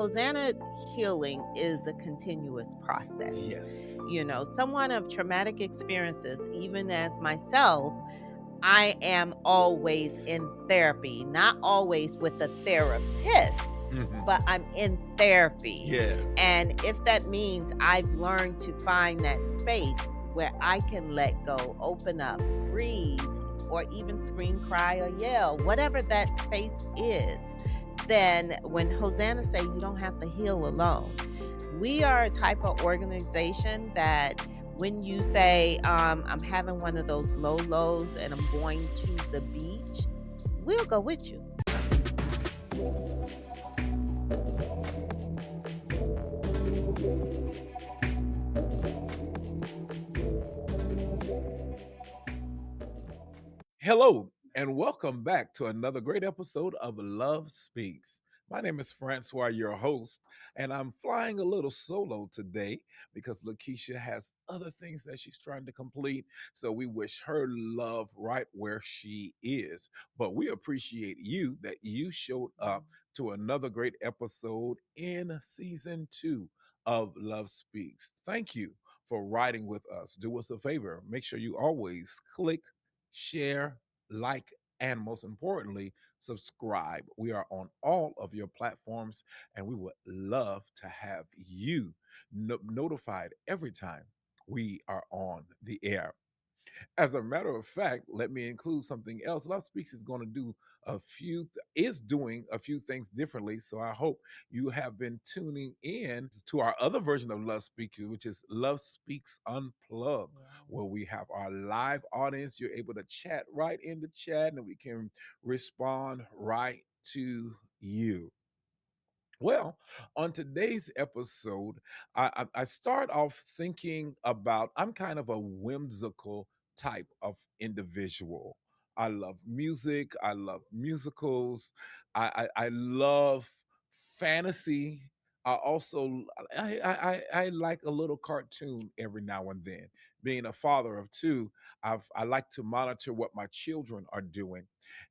Hosanna healing is a continuous process. Yes. Someone of traumatic experiences, even as myself, I am always in therapy, not always with a therapist, Mhm. but I'm in therapy. Yes. And if that means I've learned to find that space where I can let go, open up, breathe, or even scream, cry, or yell, whatever that space is, then when Hosanna say you don't have to heal alone, we are a type of organization that when you say, I'm having one of those low lows and I'm going to the beach, we'll go with you. Hello, and welcome back to another great episode of Love Speaks. My name is Francois, your host, and I'm flying a little solo today because Lakeisha has other things that she's trying to complete. So we wish her love right where she is. But we appreciate you that you showed up to another great episode in season 2 of Love Speaks. Thank you for riding with us. Do us a favor. Make sure you always click share, like, and most importantly, subscribe. We are on all of your platforms, and we would love to have you notified every time we are on the air. As a matter of fact, let me include something else. Love Speaks is going to do is doing a few things differently. So I hope you have been tuning in to our other version of Love Speaks, which is Love Speaks Unplugged, where we have our live audience. You're able to chat right in the chat, and we can respond right to you. Well, on today's episode, I start off thinking about I'm kind of a whimsical type of individual. I love music. I love musicals. I love fantasy. I also I like a little cartoon every now and then. Being a father of two, I like to monitor what my children are doing,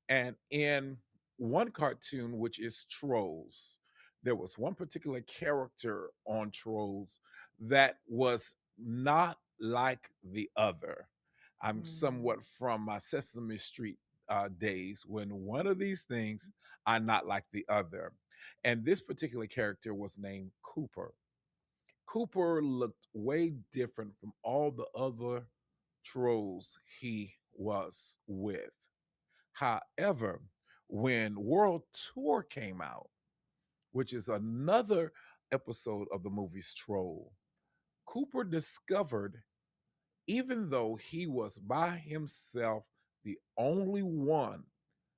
and in one cartoon, which is Trolls, there was one particular character on Trolls that was not like the other. I'm Mm, somewhat from my Sesame Street days when one of these things are not like the other. And this particular character was named Cooper. Cooper looked way different from all the other trolls he was with. However, when World Tour came out, which is another episode of the movie's Troll, Cooper discovered, even though he was by himself, the only one,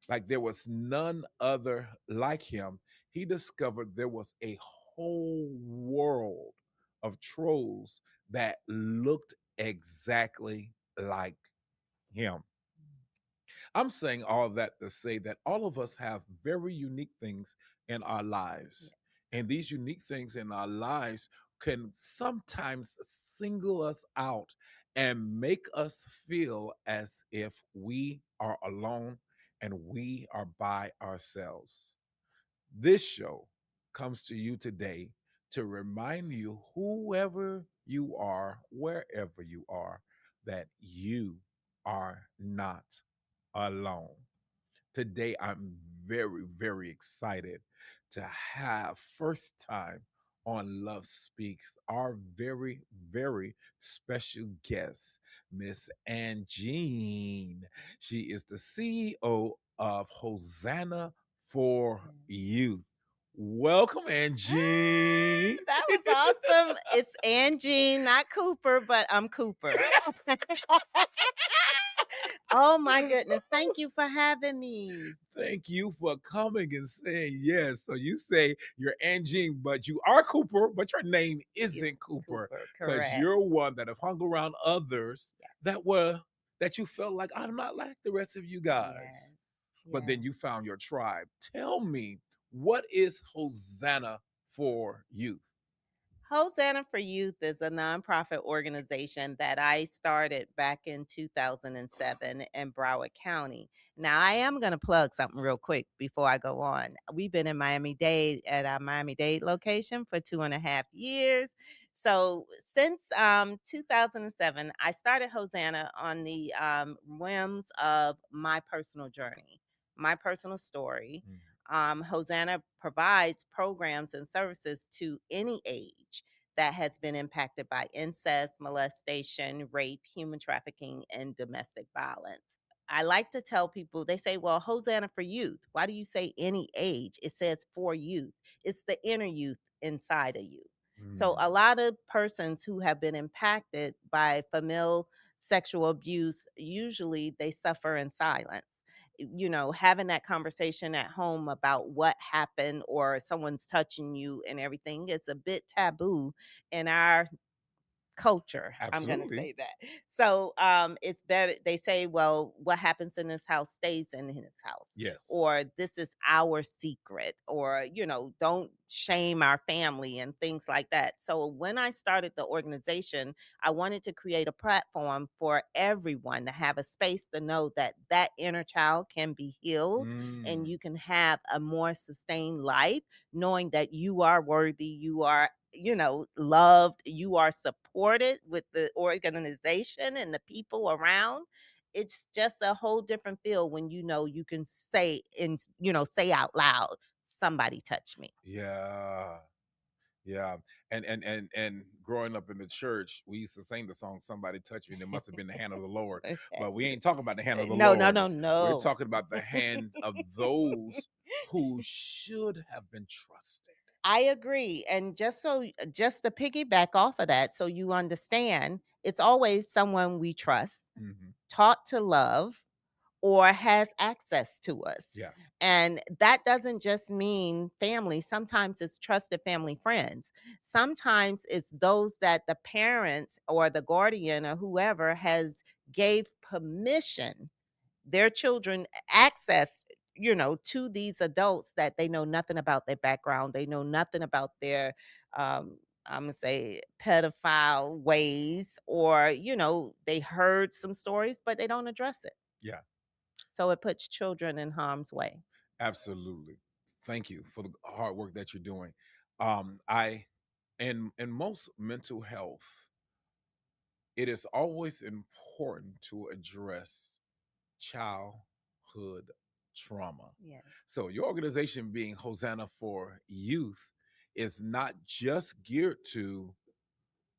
like there was none other like him, he discovered there was a whole world of trolls that looked exactly like him. I'm saying all of that to say that all of us have very unique things in our yes. lives. And these unique things in our lives can sometimes single us out and make us feel as if we are alone and we are by ourselves. This show comes to you today to remind you, whoever you are, wherever you are, that you are not alone. Today, I'm very, very excited to have first time on Love Speaks our very, very special guest, Miss Angine. She is the CEO of Hosanna for Youth. Welcome, Ah, Angine. that was awesome. It's Angine, not Cooper, but I'm Cooper. Oh my goodness. Thank you for having me. Thank you for coming and saying yes. So you say you're Angine, but you are Cooper, but your name It's isn't Cooper Cooper, because correct. you're one that have hung around others Yes. that you felt like I'm not like the rest of you guys. Yes. But Yes. then you found your tribe. Tell me, what is Hosanna for Youth? Hosanna for Youth is a nonprofit organization that I started back in 2007 in Broward County. Now, I am going to plug something real quick before I go on. We've been in Miami Dade at our Miami Dade location for 2.5 years. So, since 2007, I started Hosanna on the whims of my personal journey, my personal story. Mhm. Hosanna provides programs and services to any age that has been impacted by incest, molestation, rape, human trafficking, and domestic violence. I like to tell people, they say, well, Hosanna for youth. Why do you say any age? It says for youth. It's the inner youth inside of you. So, Mm. a lot of persons who have been impacted by familial sexual abuse, usually they suffer in silence. Having that conversation at home about what happened or someone's touching you and everything is a bit taboo in our culture. I'm going to Absolutely. say that. So it's better. They say, well, what happens in his house stays in his house, Yes. or this is our secret, or, don't shame our family and things like that. So when I started the organization, I wanted to create a platform for everyone to have a space to know that that inner child can be healed and Mm. you can have a more sustained life, knowing that you are worthy, you are loved, you are supported with the organization and the people around. It's just a whole different feel when you can say out loud, somebody touched me. Yeah. Yeah. And growing up in the church, we used to sing the song "Somebody Touch Me." And it must have been the hand of the Lord. But we ain't talking about the hand of the No, no, Lord. no, We're no. talking about the hand of those who should have been trusted. I agree. And just to piggyback off of that, so you understand, it's always someone we trust, Hmm. taught to love, or has access to us. Yeah. And that doesn't just mean family. Sometimes it's trusted family friends. Sometimes it's those that the parents or the guardian or whoever has gave permission their children access to these adults that they know nothing about their background, they know nothing about their I'm gonna say pedophile ways, or they heard some stories but they don't address it, Yeah. so it puts children in harm's way. Absolutely. Thank you for the hard work that you're doing. I in most mental health, it is always important to address childhood trauma. Yes. So your organization being Hosanna for Youth is not just geared to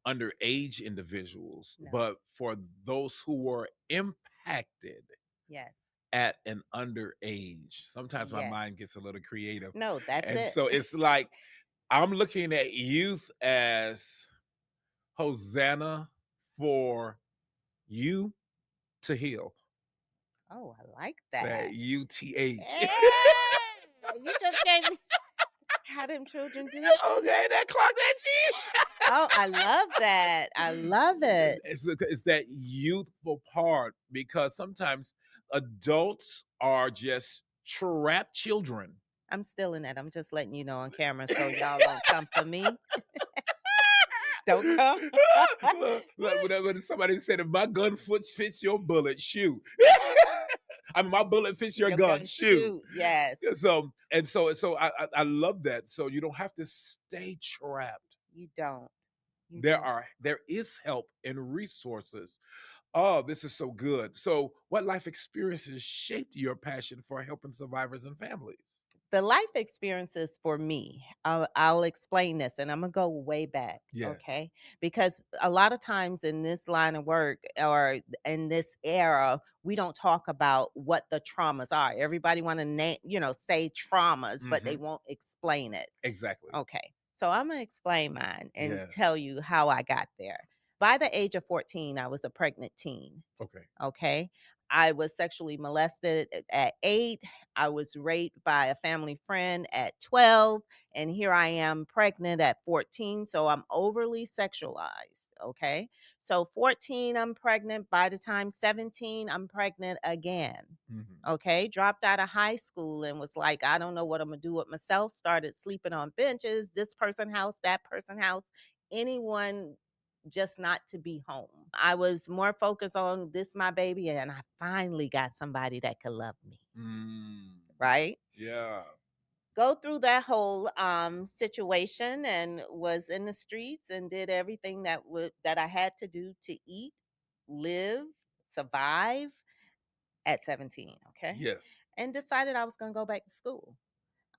underage individuals, No. but for those who were impacted Yes. at an underage. Sometimes my Yes. mind gets a little creative. No, that's And it. so it's like I'm looking at youth as Hosanna for you to heal. Oh, I like That that. UTH. Hey, you just gave me how them children do. Okay, that clock that Oh, I love that. I love it. it's that youthful part because sometimes adults are just trapped children. I'm still in that. I'm just letting you know on camera so y'all don't come for me. Don't come. Look, when somebody said, if my gun foot fits your bullet, shoot. I mean, my bullet fits your Your gun, gun shoot. shoot. Yes. Yeah, so I love that. So you don't have to stay trapped. You don't. You There don't. are there is help and resources. Oh, this is so good. So, what life experiences shaped your passion for helping survivors and families? The life experiences for me, I'll explain this and I'm going to go way back. Yes. Okay. Because a lot of times in this line of work or in this era, we don't talk about what the traumas are. Everybody want to say traumas, but they Hmm. won't explain it. Exactly. Okay. So I'm going to explain mine and Yes. tell you how I got there. By the age of 14, I was a pregnant teen. Okay. Okay. I was sexually molested at 8. I was raped by a family friend at 12. And here I am pregnant at 14. So I'm overly sexualized. Okay. So 14, I'm pregnant. By the time 17, I'm pregnant again. Hmm. Okay. Dropped out of high school and was like, I don't know what I'm going to do with myself. Started sleeping on benches, this person house, that person house. anyone just not to be home. I was more focused on this my baby, and I finally got somebody that could love me, right? Yeah. Go through that whole situation and was in the streets and did everything that I had to do to eat, live, survive at 17, okay? Yes. And decided I was going to go back to school.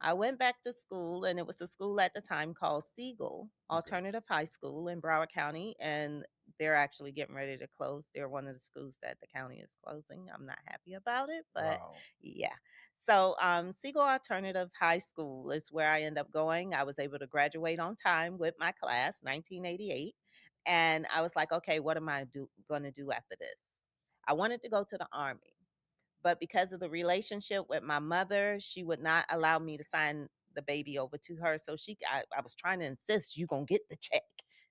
I went back to school, and it was a school at the time called Siegel Okay. Alternative High School in Broward County, and they're actually getting ready to close. They're one of the schools that the county is closing. I'm not happy about it, but Wow. yeah. So, Siegel Alternative High School is where I end up going. I was able to graduate on time with my class, 1988, and I was like, okay, what am I going to do after this? I wanted to go to the Army, but because of the relationship with my mother, she would not allow me to sign the baby over to her. So I was trying to insist, you gonna get the check.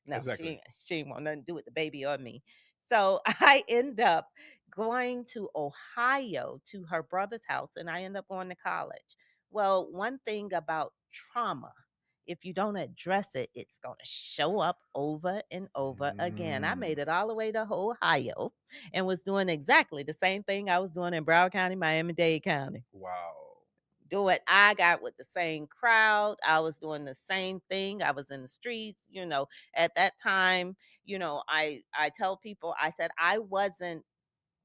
No, Exactly. she ain't want nothing to do with the baby or me. So I end up going to Ohio to her brother's house, and I end up going to college. Well, one thing about trauma, if you don't address it, it's going to show up over and over again. I made it all the way to Ohio and was doing exactly the same thing I was doing in Broward County, Miami-Dade County. Wow. Doing I got with the same crowd. I was doing the same thing. I was in the streets, At that time, I tell people, I said I wasn't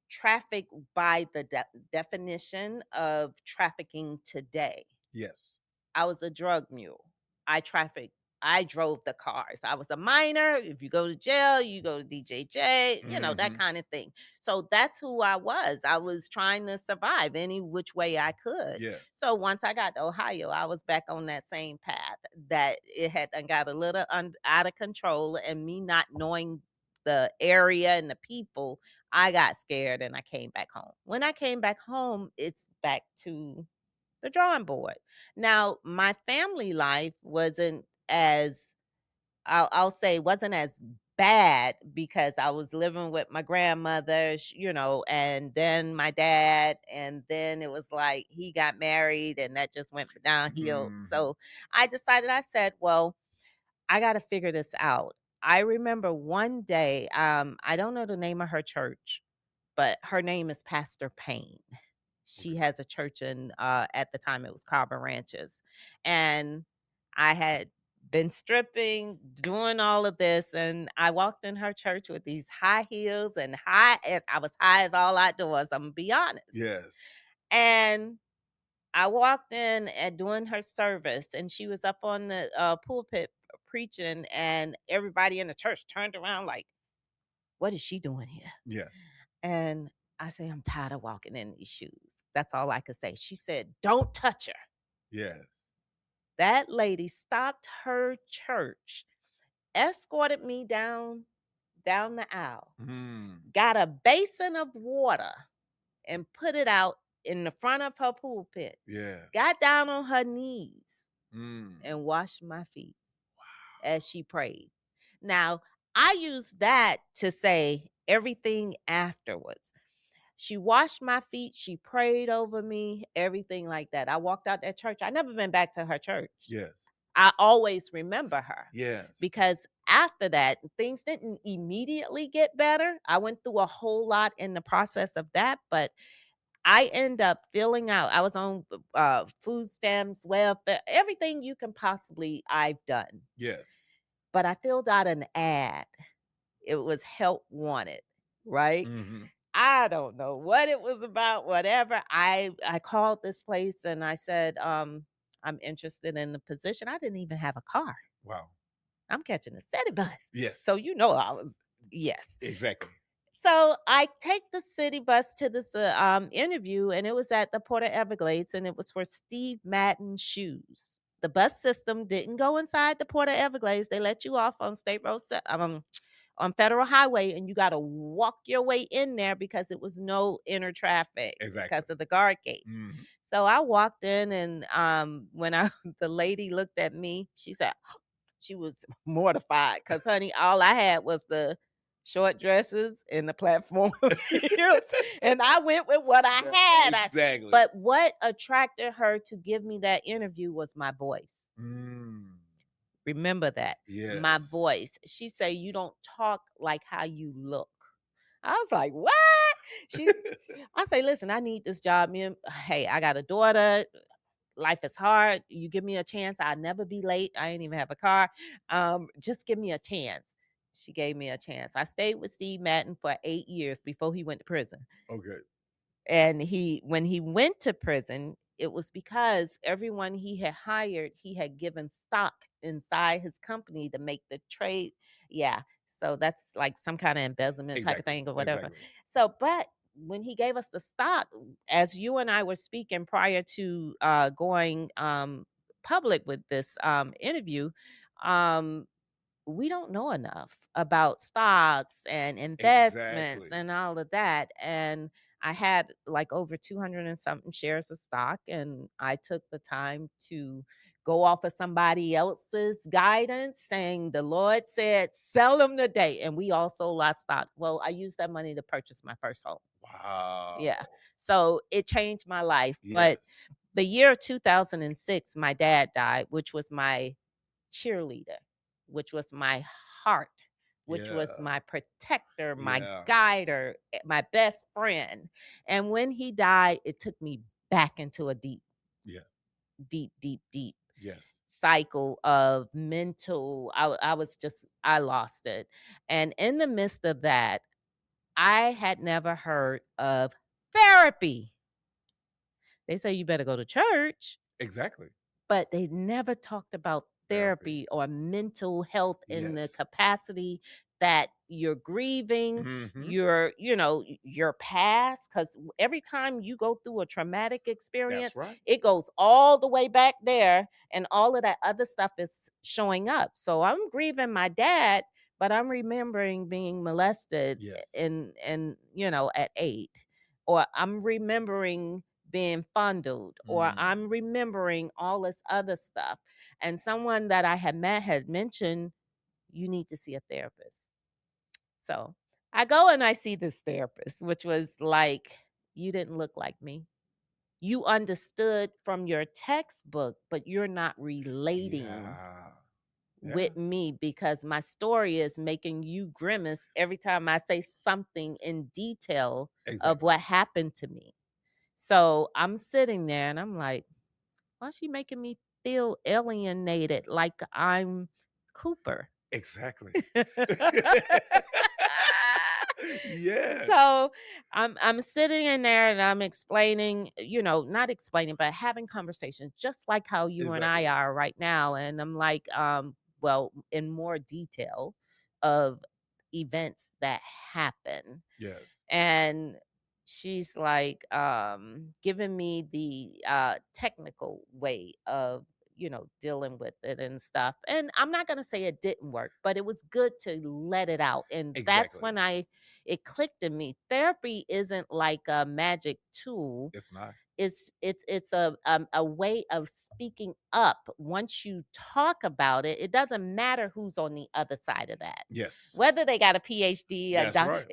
trafficked by the definition of trafficking today. Yes. I was a drug mule. I trafficked. I drove the cars. I was a minor. If you go to jail, you go to DJJ, that kind of thing. So that's who I was. I was trying to survive any which way I could. Yes. So once I got to Ohio, I was back on that same path that it had done got a little out of control, and me not knowing the area and the people, I got scared and I came back home. When I came back home, it's back to the drawing board. Now, my family life wasn't as I'll say wasn't as bad because I was living with my grandmother, and then my dad, and then it was like he got married and that just went downhill. So I said, well, I got to figure this out. I remember one day, I don't know the name of her church, but her name is Pastor Payne. She Okay. has a church in at the time it was Carvil Ranches. And I had been stripping, doing all of this, and I walked in her church with these high heels and I was high as all outdoors, I'm gonna be honest. Yes. And I walked in and doing her service, and she was up on the pulpit preaching, and everybody in the church turned around like, what is she doing here? Yeah. And I say, I'm tired of walking in these shoes. That's all I could say. She said, don't touch her. Yes. That lady stopped her church, escorted me down the aisle, got a basin of water and put it out in the front of her pulpit. Yeah. Got down on her knees and washed my feet as she prayed. Now, I use that to say everything afterwards. She washed my feet. She prayed over me, everything like that. I walked out that church. I never been back to her church. Yes. I always remember her. Yes. Because after that, things didn't immediately get better. I went through a whole lot in the process of that, but I end up filling out. I was on food stamps, welfare, everything you can possibly I've done. Yes. But I filled out an ad. It was help wanted, right? I don't know what it was about, whatever. I called this place and I said, I'm interested in the position. I didn't even have a car. Wow. I'm catching a city bus. Yes. So I was, yes. Exactly. So I take the city bus to this interview, and it was at the Port of Everglades, and it was for Steve Madden Shoes. The bus system didn't go inside the Port of Everglades. They let you off on State Road on Federal Highway, and you got to walk your way in there because it was no inner traffic because of the guard gate. So I walked in, and when the lady looked at me, she said she was mortified because, honey, all I had was the short dresses and the platform heels, and I went with what I had. Exactly. But what attracted her to give me that interview was my voice. Remember that. My Yes. voice. She say you don't talk like how you look. I was like, "What?" She I say, "Listen, I need this job. Hey, I got a daughter. Life is hard. You give me a chance, I'll never be late. I ain't even have a car. Just give me a chance." She gave me a chance. I stayed with Steve Madden for 8 years before he went to prison. Okay. And when he went to prison, it was because everyone he had hired, he had given stock inside his company to make the trade. Yeah. So that's like some kind of embezzlement type of Exactly. thing or whatever. Exactly. So, but when he gave us the stock, as you and I were speaking prior to going public with this interview, um, we don't know enough about stocks and investments Exactly. and all of that. And I had like over 200 and something shares of stock, and I took the time to go off of somebody else's guidance saying the Lord said, sell them today. And we all sold our stock. Well, I used that money to purchase my first home. Yeah. Wow. So it changed my life. But Yes. the year 2006, my dad died, which was my cheerleader, which was my heart, which was Yeah. my protector, my Yeah. guider, my best friend. And when he died, it took me back into a deep, Yeah. deep, deep, deep Yes. cycle of mental. I was just, I lost it. And in the midst of that, I had never heard of therapy. They say you better go to church, Exactly. but they never talked about Therapy. therapy or mental health in the Yes. capacity that you're grieving Hmm. your past, because every time you go through a traumatic That's experience, right. it goes all the way back there, and all of that other stuff is showing up. So I'm grieving my dad, but I'm remembering being molested Yes. at 8, or I'm remembering being fondled, or Mm. I'm remembering all this other stuff. And someone that I had met had mentioned, you need to see a therapist. So I go and I see this therapist, which was like, you didn't look like me. You understood from your textbook, but you're not relating Yeah. Yeah. with me because my story is making you grimace every time I say something in detail of Exactly. what happened to me. So I'm sitting there and I'm like, why is she making me feel alienated like I'm Cooper? Exactly. Yes. So I'm sitting in there and I'm explaining, not explaining, but having conversations just like how you and I Exactly. are right now. And I'm like, well, in more detail of events that happen. Yes. And she's like giving me the technical way of dealing with it and stuff. And I'm not going to say it didn't work, but it was good to let it out. And that's Exactly. when it clicked in me. Therapy isn't like a magic tool. It's not. It's a way of speaking up. Once you talk about it, it doesn't matter who's on the other side of that, Yes. whether they got a PhD, That's right.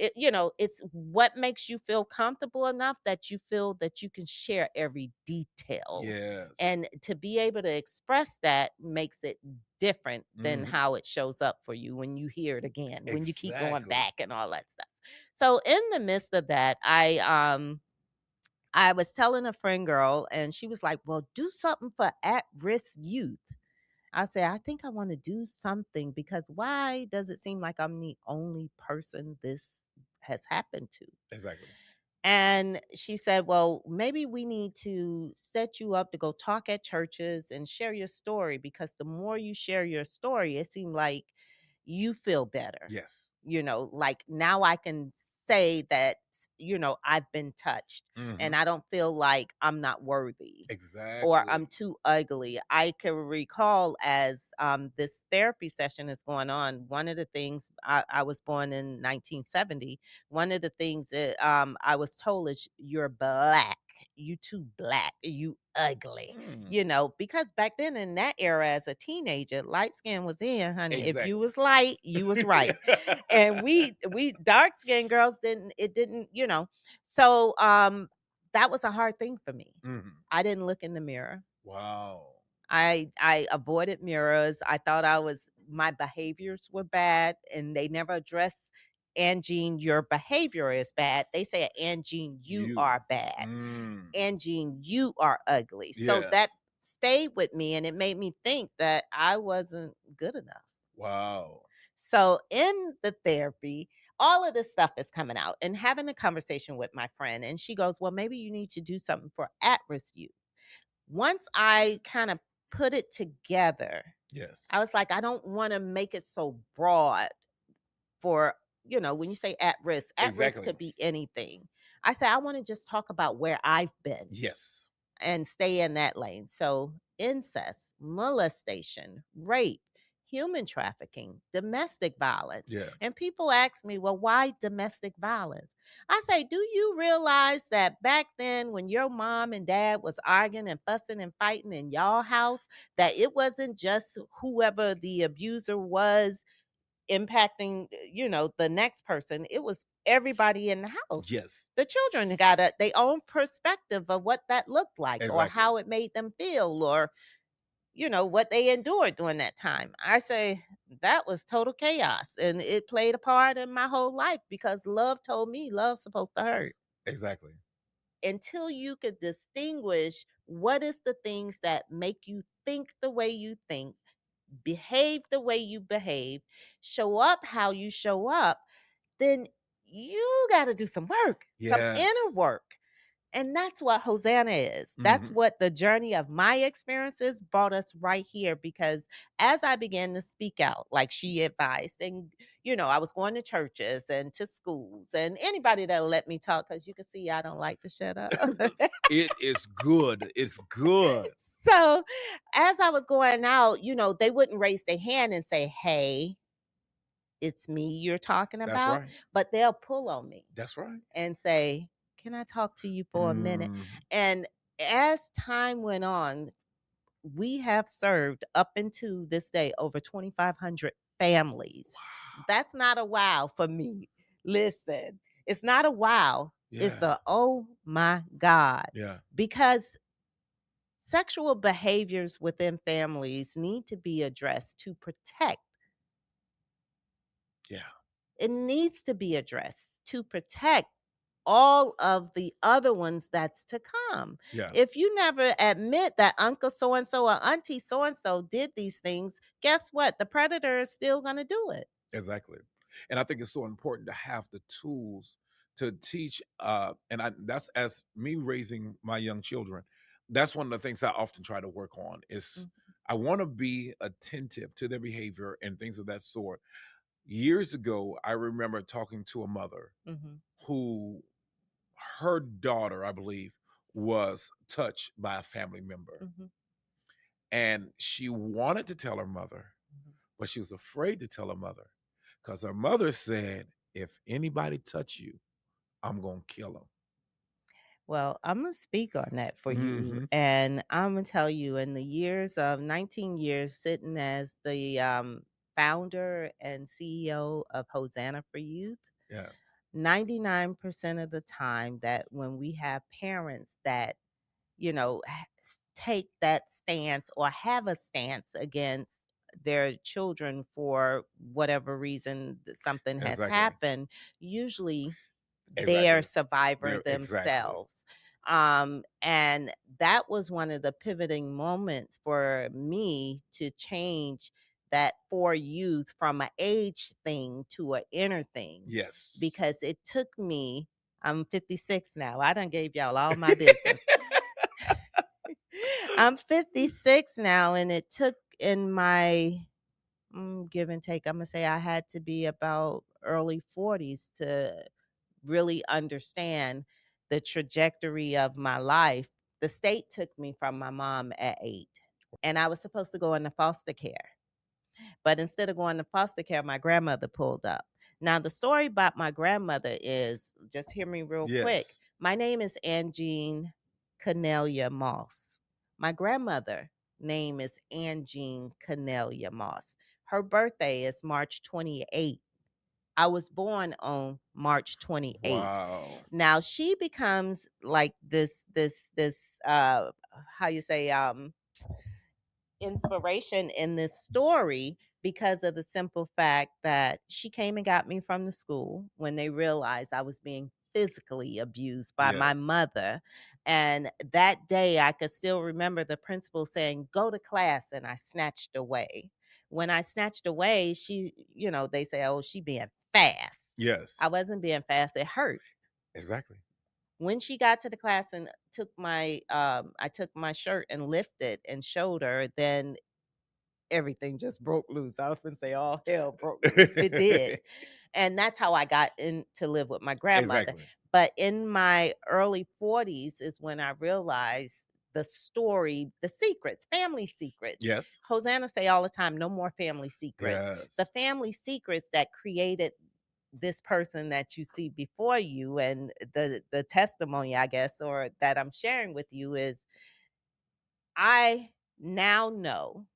it's what makes you feel comfortable enough that you feel that you can share every detail. Yes. And to be able to express that makes it different than Hmm. how it shows up for you when you hear it again, when you keep going Exactly. back and all that stuff. So in the midst of that, I was telling a friend girl, and she was like, well, do something for at-risk youth. I said, I think I want to do something because why does it seem like I'm the only person this has happened to? Exactly. And she said, well, maybe we need to set you up to go talk at churches and share your story, because the more you share your story, it seemed like you feel better. Yes. Like now I can say that, I've been touched Hmm. and I don't feel like I'm not worthy or I'm Exactly. too ugly. I can recall as this therapy session is going on, one of the things I was born in 1970. One of the things that I was told is you're black. You too black. You ugly. Mm. Because back then in that era as a teenager, light skin was in, honey. If you Exactly. was light, you was right. And we dark skinned girls didn't. So that was a hard thing for me. Hmm. I didn't look in the mirror. Wow. I avoided mirrors. I thought my behaviors were bad, and they never address Angine, your behavior is bad. They say, Angine, you You. are bad. Mm. Angine, you are ugly. So Yes. that stayed with me, and it made me think that I wasn't good enough. Wow. So in the therapy, all of this stuff is coming out, and having a conversation with my friend, and she goes, well, maybe you need to do something for at-risk youth. Once I kind of put it together, Yes. I was like, I don't want to make it so broad for, when you say at risk Exactly. could be anything. I say, I want to just talk about where I've been Yes. and stay in that lane. So, incest, molestation, rape, human trafficking, domestic violence. Yeah. And people ask me, well, why domestic violence? I say, do you realize that back then when your mom and dad was arguing and fussing and fighting in y'all house, that it wasn't just whoever the abuser was impacting, the next person, it was everybody in the house. Yes. The children got their own perspective of what that looked like or Exactly. how it made them feel or, what they endured during that time. I say that was total chaos, and it played a part in my whole life because love told me love's supposed to hurt. Exactly. Until you could distinguish what is the things that make you think the way you think, behave the way you behave, show up how you show up, then you got to do some work, some inner Yes. work. And that's what Hosanna is. That's Mhm. what the journey of my experiences brought us right here. Because as I began to speak out, like she advised, and I was going to churches and to schools and anybody that'll let me talk, because you can see I don't like to shut up. It is good. It's good. So as I was going out, they wouldn't raise their hand and say, hey, it's me you're talking That's about, right. but they'll pull on me That's right. and say, can I talk to you for a minute? Mm. And as time went on, we have served up into this day over 2,500 families. Wow. That's not a wow for me. Listen, it's not a wow. It's Yeah. a oh my God. Yeah. Because sexual behaviors within families need to be addressed to protect. Yeah. It needs to be addressed to protect all of the other ones that's to come. Yeah. If you never admit that Uncle so and so or Auntie so and so did these things, guess what? The predator is still going to do it. Exactly. And I think it's so important to have the tools to teach and that's as me raising my young children. That's one of the things I often try to work on is Mhm, I want to be attentive to their behavior and things of that sort. Years ago, I remember talking to a mother mhm, who her daughter, I believe, was touched by a family member. mhm, And she wanted to tell her mother, mhm. but she was afraid to tell her mother because her mother said, if anybody touch you, I'm going to kill him. Well, I'm going to speak on that for you. Hmm. And I'm going to tell you, in the years of 19 years sitting as the founder and CEO of Hosanna for Youth, Yeah. 99% of the time that when we have parents that, take that stance or have a stance against their children for whatever reason that something has Exactly. happened, usually they're Exactly. survivor They're exactly. themselves. And that was one of the pivoting moments for me to change that for youth from an age thing to an inner thing, Yes. because it took me, I'm 56 now. I done gave y'all all my business. I'm 56 now, and it took in my give and take, I'm gonna say I had to be about early 40s to really understand the trajectory of my life. The state took me from my mom at 8, and I was supposed to go into foster care. But instead of going to foster care, my grandmother pulled up. Now, the story about my grandmother is, just hear me real quick. Yes. My name is Angine Cornelia Moss. My grandmother name is Angine Cornelia Moss. Her birthday is March 28th. I was born on March 28th. Wow. Now she becomes like this how you say inspiration in this story because of the simple fact that she came and got me from the school when they realized I was being physically abused by Yes. my mother. And that day, I could still remember the principal saying, "Go to class." And I snatched away. When I snatched away, they say, "Oh, she being fast." Yes. I wasn't being fast. It hurt. Exactly. When she got to the class and I took my shirt and lifted and showed her, then everything just broke loose. I was gonna say all hell broke loose. It did. And that's how I got in to live with my grandmother. Exactly. But in my early 40s is when I realized the story, the secrets, family secrets. Yes. Hosanna say all the time, no more family secrets. The Yes. family secrets that created this person that you see before you, and the testimony, I guess, or that I'm sharing with you is I now know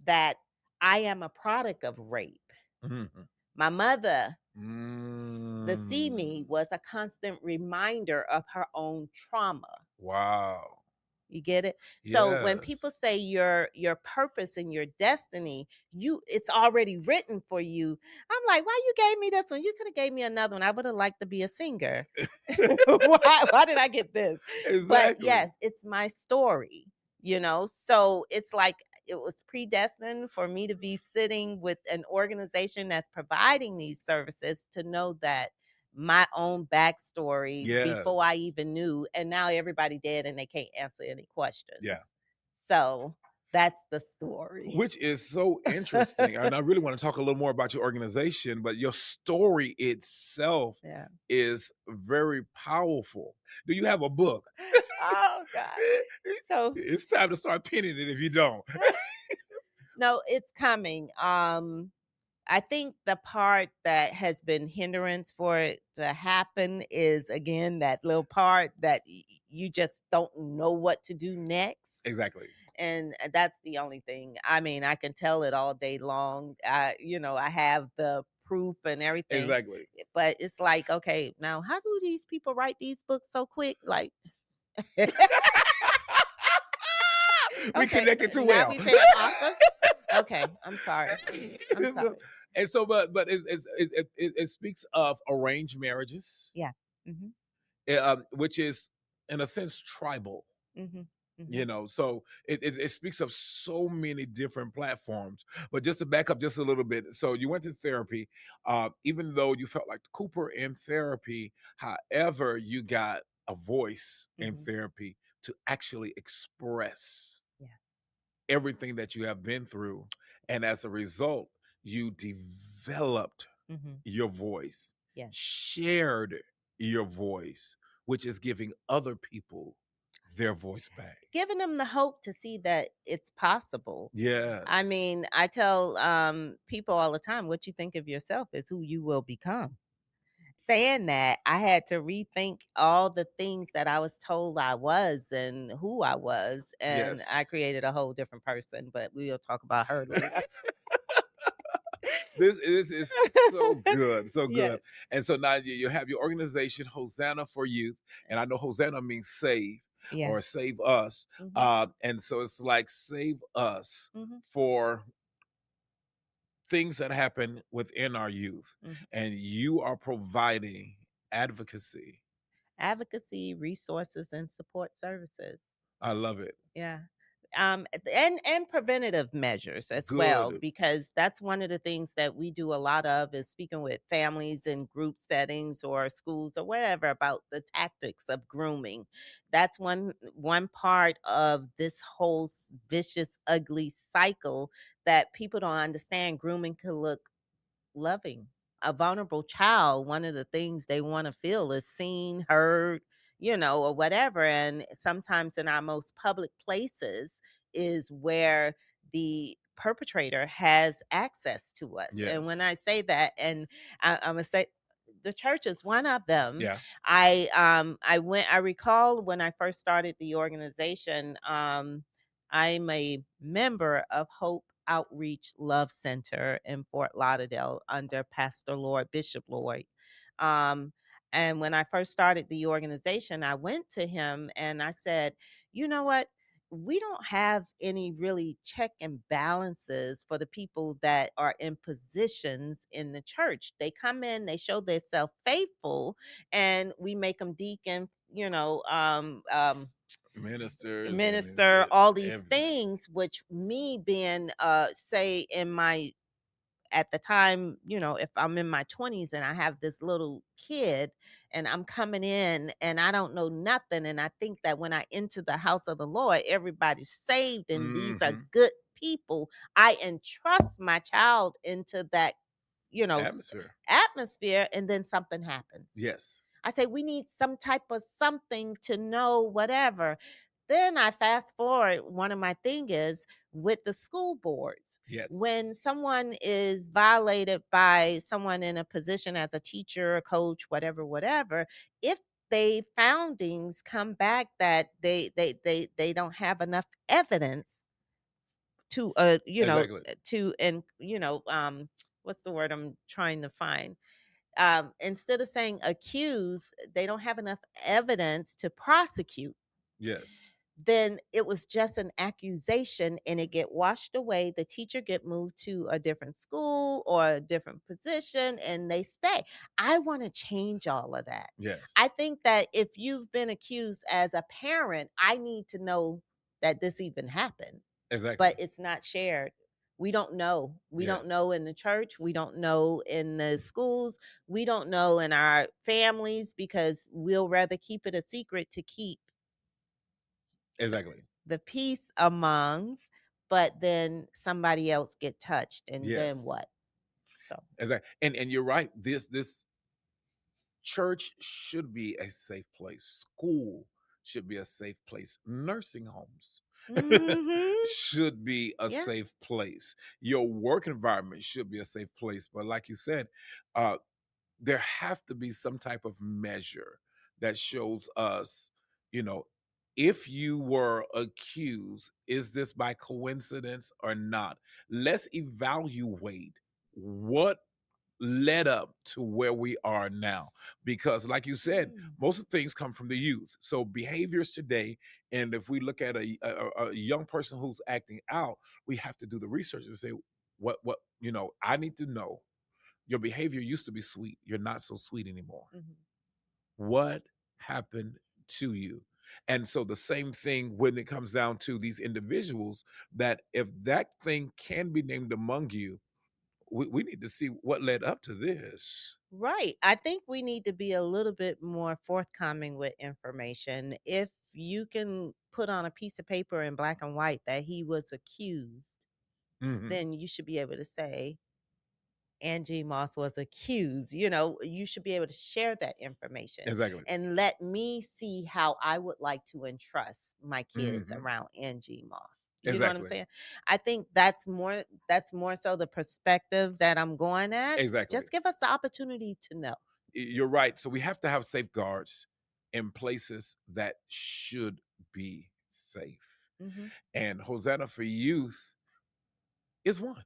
that I am a product of rape. Mhm. My mother, the see me, Mm. was a constant reminder of her own trauma. Wow. You get it? So when Yes. people say your purpose and your destiny, it's already written for you. I'm like, why you gave me this one? You could have gave me another one. I would have liked to be a singer. Why did I get this? But Exactly. yes, it's my story. So it's like it was predestined for me to be sitting with an organization that's providing these services, to know that my own backstory before I Yes. even knew, and now everybody dead and they can't answer any questions. Yeah. So that's the story. Which is so interesting. And I really want to talk a little more about your organization, but your story itself Yeah. is very powerful. Do you have a book? Oh God. So It's time to start penning it if you don't. no, it's coming. I think the part that has been hindrance for it to happen is, again, that little part that you just don't know what to do next. Exactly. And that's the only thing. I mean, I can tell it all day long. I have the proof and everything, Exactly. but it's like, okay, now how do these people write these books so quick? Like, We okay, connected too now well. we say author. Okay, I'm sorry. I'm sorry. And so, but it speaks of arranged marriages, Yeah. Mhm. which is in a sense tribal. Mhm. Mhm. So it speaks of so many different platforms. But just to back up just a little bit, so you went to therapy, even though you felt like Cooper in therapy, however, you got a voice in Mhm. therapy to actually express Yeah. everything that you have been through. And as a result, you developed Mhm. your voice, Yes. shared your voice, which is giving other people their voice back. Giving them the hope to see that it's possible. I Yes. mean, I tell people all the time, what you think of yourself is who you will become. Saying that, I had to rethink all the things that I was told I was and who I was, and I Yes. created a whole different person, but we'll talk about her later. This is so good, so Yes. good. And so now you have your organization, Hosanna for Youth. And I know Hosanna means save Yeah. or save us. Mhm. And so it's like save us Mhm. for things that happen within our youth. Mhm. And you are providing advocacy. Advocacy, resources, and support services. I love it. Yeah. And preventative measures as well, Good. because that's one of the things that we do a lot of, is speaking with families in group settings or schools or wherever about the tactics of grooming. That's one part of this whole vicious, ugly cycle that people don't understand. Grooming can look loving. A vulnerable child, one of the things they want to feel is seen, heard, or whatever. And sometimes in our most public places is where the perpetrator has access to us. And when Yes. I say that, and I'm gonna say the church is one of them. Yeah. I recall when I first started the organization, I'm a member of Hope Outreach Love Center in Fort Lauderdale under Pastor Lloyd, Bishop Lloyd. Um, and when I first started the organization, I went to him and I said, you know what? we don't have any really check and balances for the people that are in positions in the church. They come in, they show themselves faithful, and we make them deacon, Ministers minister, all these everything. things, which me being say in my at the time, if I'm in my 20s and I have this little kid and I'm coming in and I don't know nothing, and I think that when I enter the house of the Lord, everybody's saved and these are Hmm. good people, I entrust my child into that, Atmosphere. atmosphere, and then something happens. Yes. I say, we need some type of something to know whatever. Then I fast forward. One of my thing is with the school boards. Yes. When someone is violated by someone in a position as a teacher, a coach, whatever, whatever, if they foundings come back that they don't have enough evidence to Exactly. to and what's the word I'm trying to find, instead of saying accuse, they don't have enough evidence to prosecute. Yes. Then it was just an accusation and it get washed away. The teacher get moved to a different school or a different position and they stay. I want to change all of that. Yes. I think that if you've been accused as a parent, I need to know that this even happened, but Exactly. it's not shared. We don't know. We Yes. don't know in the church. We don't know in the schools. We don't know in our families because we'll rather keep it a secret to keep Exactly. the peace amongst, but then somebody else get touched and then Yes. what? So, Exactly. And you're right. This church should be a safe place. School should be a safe place. Nursing homes mhm. should be a Yeah. safe place. Your work environment should be a safe place. But like you said, uh, there have to be some type of measure that shows us, you know, if you were accused, is this by coincidence or not? Let's evaluate what led up to where we are now. Because, like you said, Mm. most of the things come from the youth. So, behaviors today, and if we look at a young person who's acting out, we have to do the research and say, I need to know your behavior used to be sweet. You're not so sweet anymore. Mhm. What happened to you? And so the same thing when it comes down to these individuals, that if that thing can be named among you, we need to see what led up to this. Right. I think we need to be a little bit more forthcoming with information. If you can put on a piece of paper in black and white that he was accused, Hmm. then you should be able to say, Angie Moss was accused. You should be able to share that information Exactly. and let me see how I would like to entrust my kids Hmm. around Angie Moss. You know what I'm Exactly. saying? I think that's more so the perspective that I'm going at. Exactly. Just give us the opportunity to know. You're right. So we have to have safeguards in places that should be safe. Hmm. And Hosanna for Youth is one.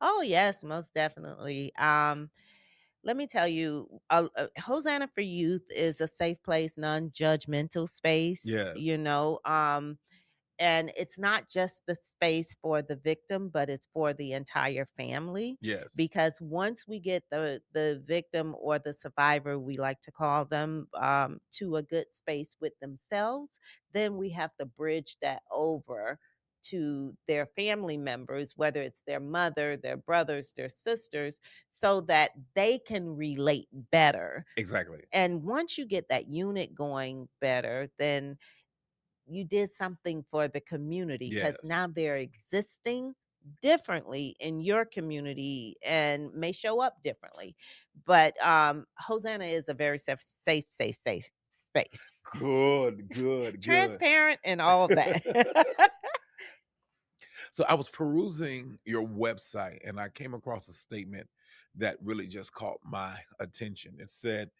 Oh yes, most definitely. Let me tell you, Hosanna for Youth is a safe place, non-judgmental space. Yes. And it's not just the space for the victim, but it's for the entire family. Yes. Because once we get the victim or the survivor, we like to call them, to a good space with themselves, then we have to bridge that over to their family members, whether it's their mother, their brothers, their sisters, so that they can relate better. Exactly. And once you get that unit going better, then you did something for the community because Yes. now they're existing differently in your community and may show up differently. But Hosanna is a very safe space. Good, good, good. Transparent and all that. So I was perusing your website and I came across a statement that really just caught my attention. It said,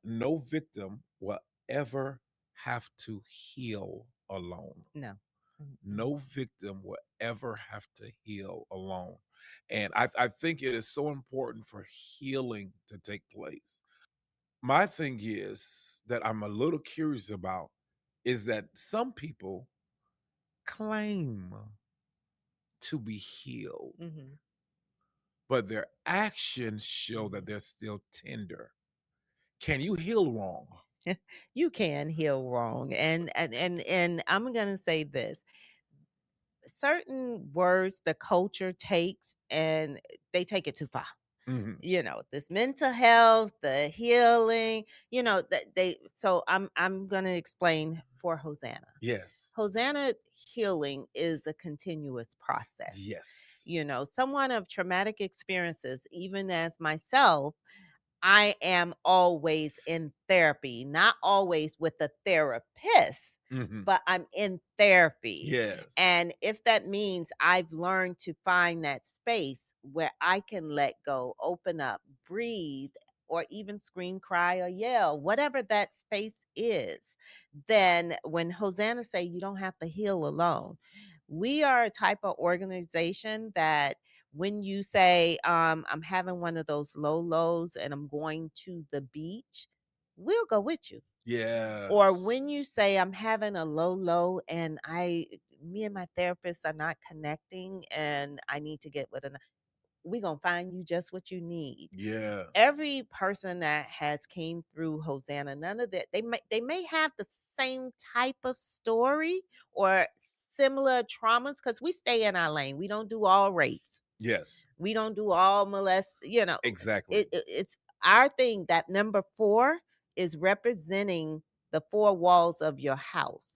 no victim will ever have to heal alone. No. Mm-mm. No victim will ever have to heal alone. And I think it is so important for healing to take place. My thing is that I'm a little curious about is that some people claim to be healed, Mhm. but their actions show that they're still tender. Can you heal wrong? You can heal wrong. And I'm going to say this. Certain words the culture takes and they take it too far. Mhm. This mental health, the healing, that they so I'm going to explain for Hosanna. Yes. Hosanna healing is a continuous process. Yes. Someone of traumatic experiences, even as myself, I am always in therapy, not always with a therapist, Mhm. but I'm in therapy. Yes. And if that means I've learned to find that space where I can let go, open up, breathe, or even scream, cry, or yell, whatever that space is, then when Hosanna say you don't have to heal alone, we are a type of organization that when you say, I'm having one of those low lows and I'm going to the beach, we'll go with you. Or Yes. when you say, I'm having a low low and me and my therapist are not connecting and I need to get with another, we're going to find you just what you need. Yes. Every person that has came through Hosanna, none of that, they may have the same type of story or similar traumas because we stay in our lane. We don't do all rapes. Yes. We don't do all Exactly. It's our thing. That number 4 is representing the 4 walls of your house.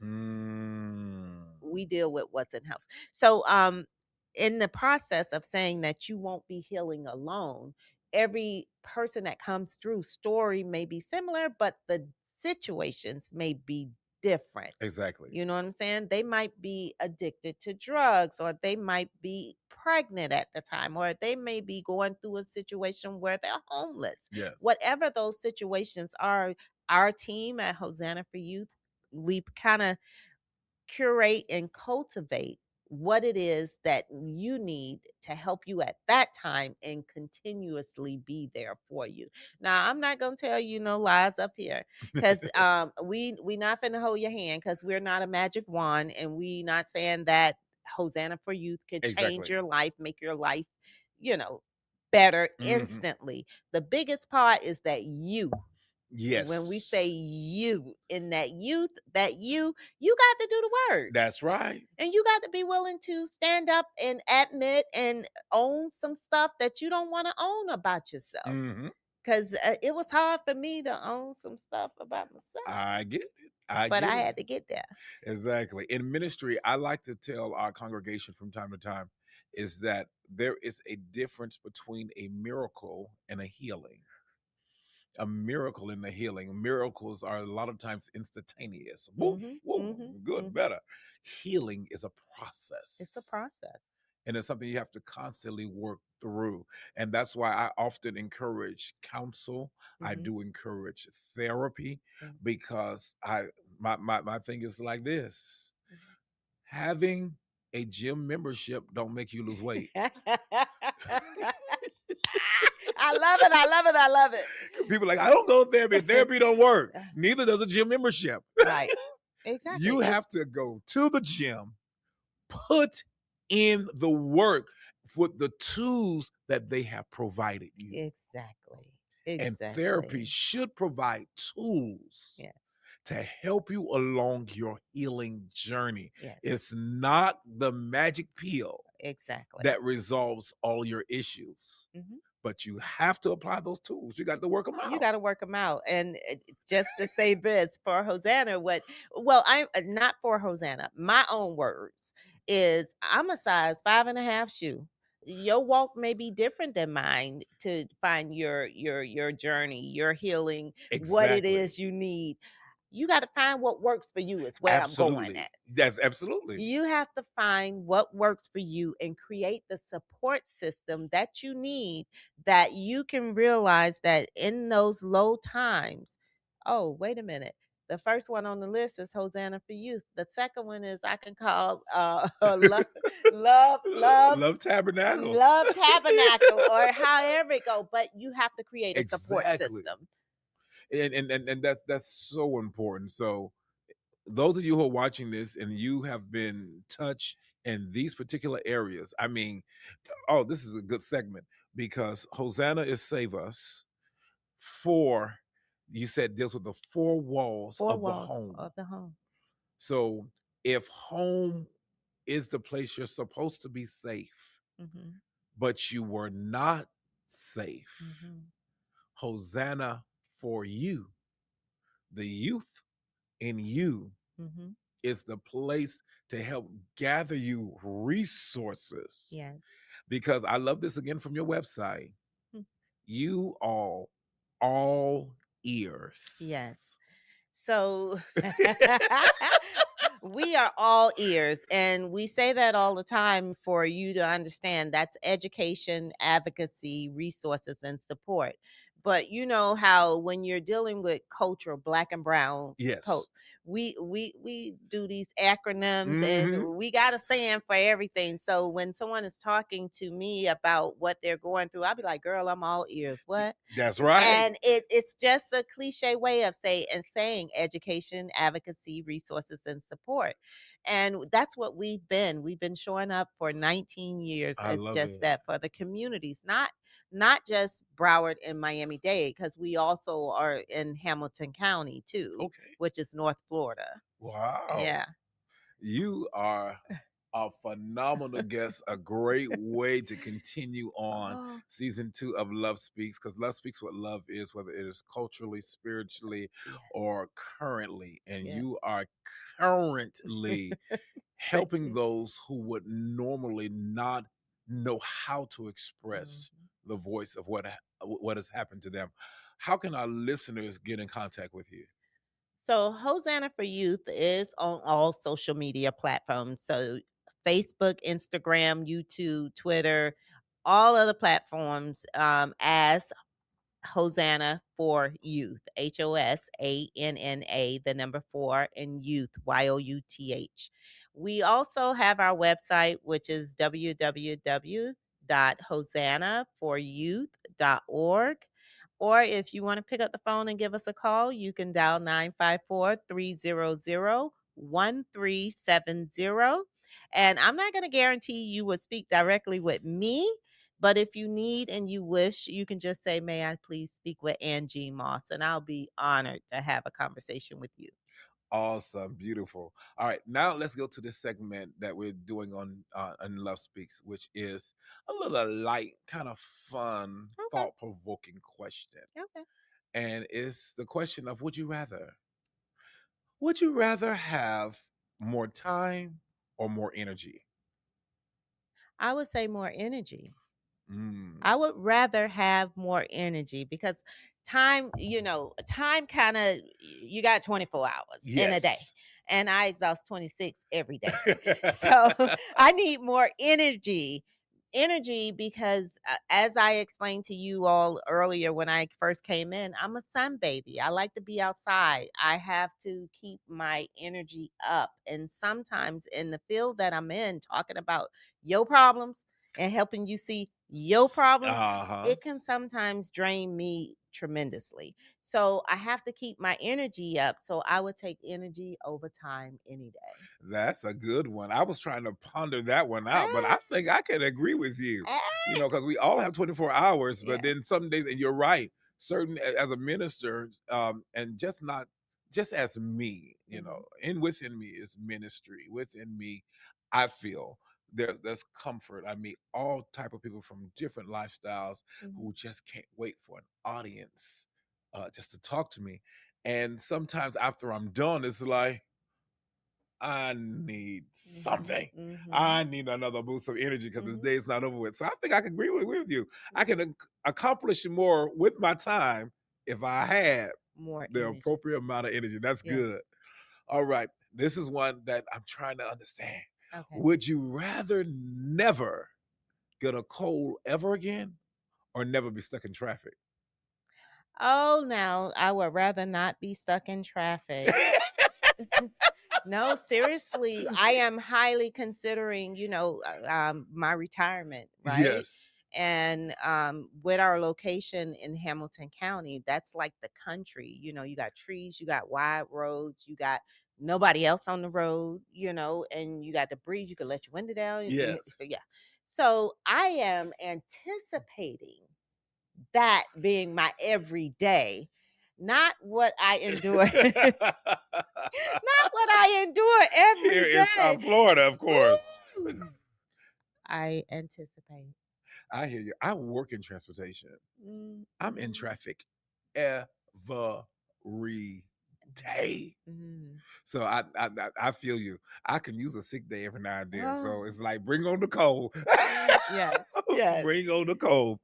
We deal with what's in house. So in the process of saying that you won't be healing alone, every person that comes through story may be similar, but the situations may be different. Exactly. You know what I'm saying? They might be addicted to drugs, or they might be pregnant at the time, or they may be going through a situation where they're homeless. Yes. Whatever those situations are, our team at Hosanna for Youth, we kind of curate and cultivate what it is that you need to help you at that time and continuously be there for you. Now, I'm not going to tell you no lies up here cuz we not finna hold your hand cuz we're not a magic wand and we not saying that Hosanna for Youth could change Exactly. your life, make your life, you know, better Mhm. instantly. The biggest part is that Yes. when we say you in that youth, you got to do the work. That's right. And you got to be willing to stand up and admit and own some stuff that you don't want to own about yourself. Mhm. Because it was hard for me to own some stuff about myself, I get it. I but get I it. had to get there. Exactly. In ministry, I like to tell our congregation from time to time is that there is a difference between a miracle and a healing. A miracle and a healing. Miracles are a lot of times instantaneous. Woof, Hmm. woof, Hmm. good, Hmm. better. Healing is a It's a process. process. And it's something you have to constantly work through. And that's why I often encourage counsel. I Hmm. do encourage therapy Yeah. because my thing is like this. Having a gym membership don't make you lose weight. I love it. I love it. I love it. People are like, I don't go to therapy. Therapy don't work. Neither does a gym membership. Right. Exactly. You have to go to the gym, put in the work with the tools that they have provided you. Exactly. And therapy Exactly. should provide tools Yes. to help you along your healing journey. Yes. It's not the magic pill Exactly. that resolves all your issues, Mhm. but you have to apply those tools. You got to work them You out. got to work them out. And just to say this for Hosanna, I'm not for Hosanna. My own words is I'm a size 5.5 shoe. Your walk may be different than mine to find your journey, your healing, what it Exactly. is you need. You got to find what works for you. Is where I'm going Absolutely. at. That's absolutely. You have to find what works for you and create the support system that you need, that you can realize that in those low times, oh, wait a minute. The first one on the list is Hosanna for Youth. The second one is I can call love, love, love, Love Tabernacle. love tabernacle, or however it go. But you have to create a support Exactly. system. And that's so important. So those of you who are watching this and you have been touched in these particular areas, I mean, oh, this is a good segment because Hosanna is Save Us for, you said, deals with the four walls Four of the walls home. of the home. So if home is the place you're supposed to be safe, Mm-hmm. but you were not safe, Mm-hmm. Hosanna for you, the youth in you Mm-hmm. is the place to help gather you resources. Yes. Because I love this again from your website. Mm. You all ears. Yes. So we are all ears, and we say that all the time for you to understand that's education, advocacy, resources, and support. But you know how when you're dealing with culture, black and brown Yes. coat, we do these acronyms and Mhm. we got a saying for everything. So when someone is talking to me about what they're going through, I'll be like, girl, I'm all ears. What? That's right. And it's just a cliche way of saying education, advocacy, resources, and support. And that's what we've been showing up for 19 years, I as love just it. that, for the communities, not just Broward and Miami-Dade, because we also are in Hamilton County too, Okay. which is North Florida. Wow. Yeah. You are a phenomenal guest, a great way to continue on Oh, season 2 of Love Speaks, because Love Speaks what love is, whether it is culturally, spiritually, yes. or currently. And Yes. you are currently Thank helping you. those who would normally not know how to express Mhm. the voice of what has happened to them. How can our listeners get in contact with you? So, Hosanna for Youth is on all social media platforms. So, Facebook, Instagram, YouTube, Twitter, all other platforms, as Hosanna for Youth, HOSANNA, the number 4, and youth, YOUTH. We also have our website, which is www.hosannaforyouth.org. Or if you want to pick up the phone and give us a call, you can dial 954-300-1370. And I'm not going to guarantee you would speak directly with me, but if you need and you wish, you can just say, may I please speak with Angine Moss? And I'll be honored to have a conversation with you. Awesome, beautiful. All right, now let's go to this segment that we're doing on Love Speaks, which is a little light, kind of fun, Okay. thought-provoking question. Okay. And it's the question of would you rather? Would you rather have more time or more energy? I would say more energy. Mm. I would rather have more energy because time, time kind of, you got 24 hours in a day, Yes. and I exhaust 26 every day. So I need more energy. Energy because, as I explained to you all earlier when I first came in, I'm a sun baby. I like to be outside. I have to keep my energy up. And sometimes in the field that I'm in, talking about your problems and helping you see your problems, Uh-huh. it can sometimes drain me tremendously. So I have to keep my energy up. So I would take energy over time any day. That's a good one. I was trying to ponder that one out, but I Ah, think I can agree with you. ah. Because we all have 24 hours, but Yeah. then some days, and you're right, certain as a minister, and just as me, Mhm. and within me is ministry. Within me, I feel there's comfort. I meet all type of people from different lifestyles Mhm. who just can't wait for an audience just to talk to me. And sometimes after I'm done, it's like I need Mhm. something. Mhm. I need another boost of energy because this Mhm. day is not over with. So I think I can agree with you. I Yeah. can accomplish more with my time if I had More the energy. appropriate amount of energy. That's good. Yes. All right. This is one that I'm trying to understand. Okay. Would you rather never get a cold ever again or never be stuck in traffic? Oh, now I would rather not be stuck in traffic. No, seriously, I am highly considering, my retirement, right? Yes. And with our location in Hamilton County, that's like the country. You got trees, you got wide roads, you got nobody else on the road, and you got to breathe. You can let your window down. Yes. Yeah. So I am anticipating that being my everyday, not what I endure, not what I endure every Here in South day. Florida, of course. Woo! I anticipate. I hear you. I work in transportation. I'm in traffic every day. So I feel you. I can use a sick day every now and then. So it's like, bring on the cold. Yes. Yes. Bring on the cold.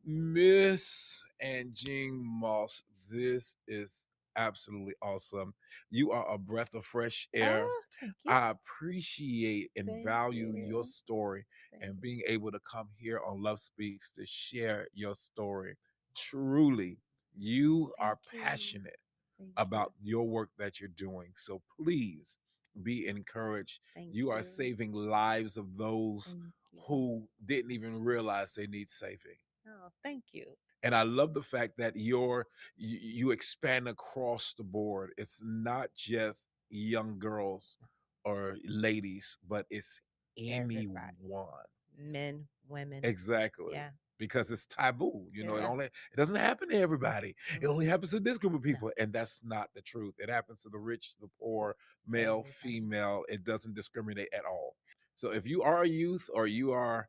Miss Angine Moss, this is absolutely awesome. You are a breath of fresh air. Thank you. I appreciate and Thank value you. your story Thank and you. being able to come here on Love Speaks to share your story. Truly, you are Thank you. passionate Thank about your work that you're doing. So please be encouraged. Thank You are you. saving lives of those Thank you. who didn't even realize they need saving. Oh, thank you. And I love the fact that you expand across the board. It's not just young girls or ladies, but it's Everybody. anyone. Men, women. Exactly. Yeah. Because it's taboo. It Yeah. it doesn't happen to everybody. It only Mhm. happens to this group of people. And that's not the truth. It happens to the rich, the poor, male, Everybody. female. It doesn't discriminate at all. So if you are a youth or you are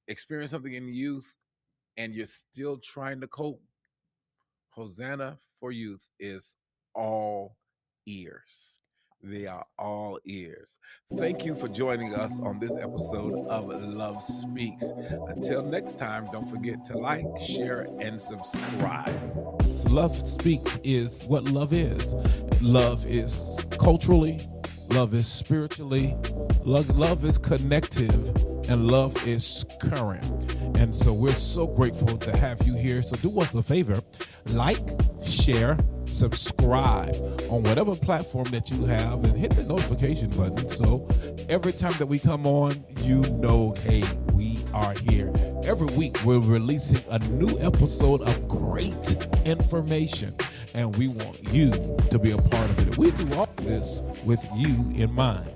experiencing something in youth and you're still trying to cope, Hosanna for Youth is all ears. They are all ears. Thank you for joining us on this episode of Love Speaks. Until next time, don't forget to like, share, and subscribe. Love Speaks is what love is. Love is culturally, love is spiritually, love is connective, and love is current. And so we're so grateful to have you here. So do us a favor, like, share, subscribe on whatever platform that you have, and hit the notification button. So every time that we come on, hey, we are here. Every week we're releasing a new episode of great information, and we want you to be a part of it. We do all this with you in mind.